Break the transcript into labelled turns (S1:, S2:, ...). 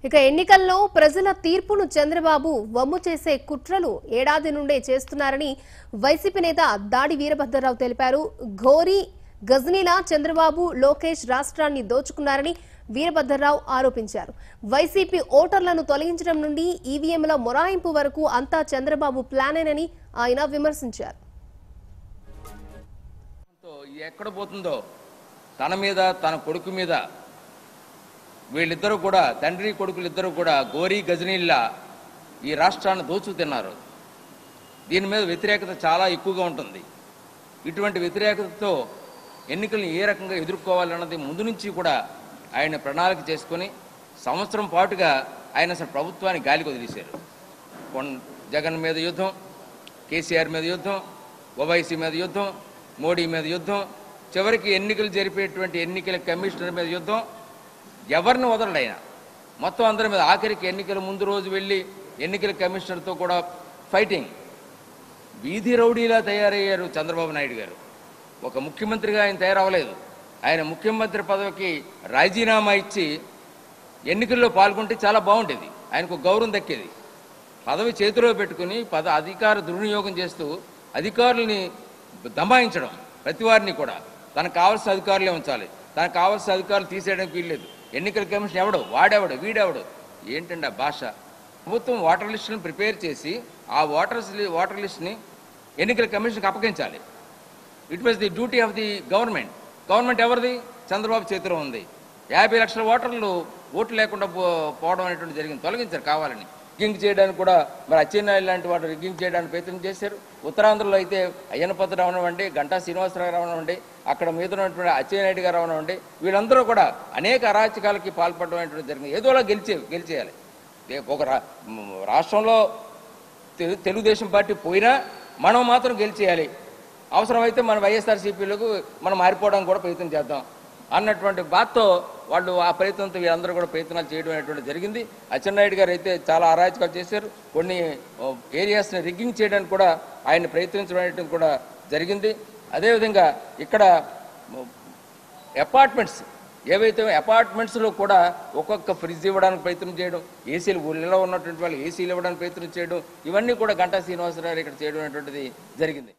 S1: ఇక ఎన్నికల్లో ప్రజల తీర్పును చంద్రబాబు వమ్ము చేసే కుట్రలు ఏడాది నుండే చేస్తున్నారని వైసీపీ నేత దాడి వీరభద్రరావు తెలిపారు. ఘోరీ గజనీలా చంద్రబాబు లోకేష్ రాష్ట్రాన్ని దోచుకున్నారని వీరభద్రరావు ఆరోపించారు. వైసీపీ ఓటర్లను తొలగించడం నుండి ఈవీఎంల మొరాయింపు వరకు అంతా చంద్రబాబు ప్లానేనని ఆయన విమర్శించారు.
S2: ఎక్కడ పోతుందో తన మీద తన కొడుకు మీద వీళ్ళిద్దరూ కూడా తండ్రి కొడుకులిద్దరూ కూడా ఘోరీ గజనీల్లా ఈ రాష్ట్రాన్ని దోచు తిన్నారు. దీని మీద వ్యతిరేకత చాలా ఎక్కువగా ఉంటుంది. ఇటువంటి వ్యతిరేకతతో ఎన్నికలను ఏ రకంగా ఎదుర్కోవాలన్నది ముందు నుంచి కూడా ఆయన ప్రణాళిక చేసుకొని సంవత్సరం పాటుగా ఆయన అసలు ప్రభుత్వాన్ని గాలికి వదిలేశారు. జగన్ మీద యుద్ధం, కేసీఆర్ మీద యుద్ధం, ఓవైసీ మీద యుద్ధం, మోడీ మీద యుద్ధం, చివరికి ఎన్నికలు జరిపేటువంటి ఎన్నికల కమిషనర్ మీద యుద్ధం. ఎవరిని వదలడైనా మొత్తం అందరి మీద ఆఖరికి ఎన్నికల ముందు రోజు వెళ్ళి ఎన్నికల కమిషనర్తో కూడా ఫైటింగ్. వీధి రౌడీలా తయారయ్యారు చంద్రబాబు నాయుడు గారు. ఒక ముఖ్యమంత్రిగా ఆయన తయారవ్వలేదు. ఆయన ముఖ్యమంత్రి పదవికి రాజీనామా ఇచ్చి ఎన్నికల్లో పాల్గొంటే చాలా బాగుండేది, ఆయనకు గౌరవం దక్కేది. పదవి చేతిలో పెట్టుకుని అధికార దుర్వినియోగం చేస్తూ అధికారుల్ని దమాయించడం, ప్రతి వారిని కూడా తనకు కావాల్సిన అధికారులే ఉంచాలి, తనకు కావాల్సిన అధికారులు తీసేయడానికి వీల్లేదు. ఎన్నికల కమిషన్ ఎవడు, వాడెవడు, వీడెవడు, ఏంటండి ఆ భాష? ప్రభుత్వం ఓటర్ లిస్టును ప్రిపేర్ చేసి ఆ ఓటర్ లిస్ట్ని ఎన్నికల కమిషన్కి అప్పగించాలి. It was the duty of the government. Government ఎవరిది? చంద్రబాబు చేతిలో ఉంది. 50 లక్షల ఓటర్లు ఓట్లు లేకుండా పోవడం అనేటువంటి జరిగింది. తొలగించారు కావాలని. రిగ్గింగ్ చేయడానికి కూడా మరి అచ్చెన్నాయుడు లాంటి వాడు రిగ్గింగ్ చేయడానికి ప్రయత్నం చేశారు. ఉత్తరాంధ్రలో అయితే అయ్యన్నపతి అవనివ్వండి, గంటా శ్రీనివాసరావు అవనివ్వండి, అక్కడ మీద ఉన్నటువంటి అచ్చెన్నాయుడు గారు అవనివ్వండి, వీళ్ళందరూ కూడా అనేక అరాచకాలకి పాల్పడడం అనేటువంటి జరిగింది. ఏదోలా గెలిచేయాలి. ఒక రాష్ట్రంలో తెలుగుదేశం పార్టీ పోయినా మనం మాత్రం గెలిచేయాలి. అవసరమైతే మన వైఎస్ఆర్సీపీలకు మనం మారిపోవడానికి కూడా ప్రయత్నం చేద్దాం అన్నటువంటి బాధతో వాళ్ళు ఆ ప్రయత్నంతో వీళ్ళందరూ కూడా ప్రయత్నాలు చేయడం అనేటువంటి జరిగింది. అచ్చెన్నాయుడు గారు అయితే చాలా అరాచకాలు చేశారు. కొన్ని ఏరియాస్ని రిగ్గింగ్ చేయడానికి కూడా ఆయన ప్రయత్నించడం అనేటువంటి కూడా జరిగింది. అదేవిధంగా ఇక్కడ అపార్ట్మెంట్స్ ఏవైతే అపార్ట్మెంట్స్లో కూడా ఒక్కొక్క ఫ్రిడ్జ్ ఇవ్వడానికి ప్రయత్నం చేయడం, ఏసీలు ఊళ్ళలో ఉన్నటువంటి వాళ్ళు ఏసీలు ఇవ్వడానికి ప్రయత్నం చేయడం, ఇవన్నీ కూడా గంటా శ్రీనివాసరావు ఇక్కడ చేయడం అనేటువంటిది జరిగింది.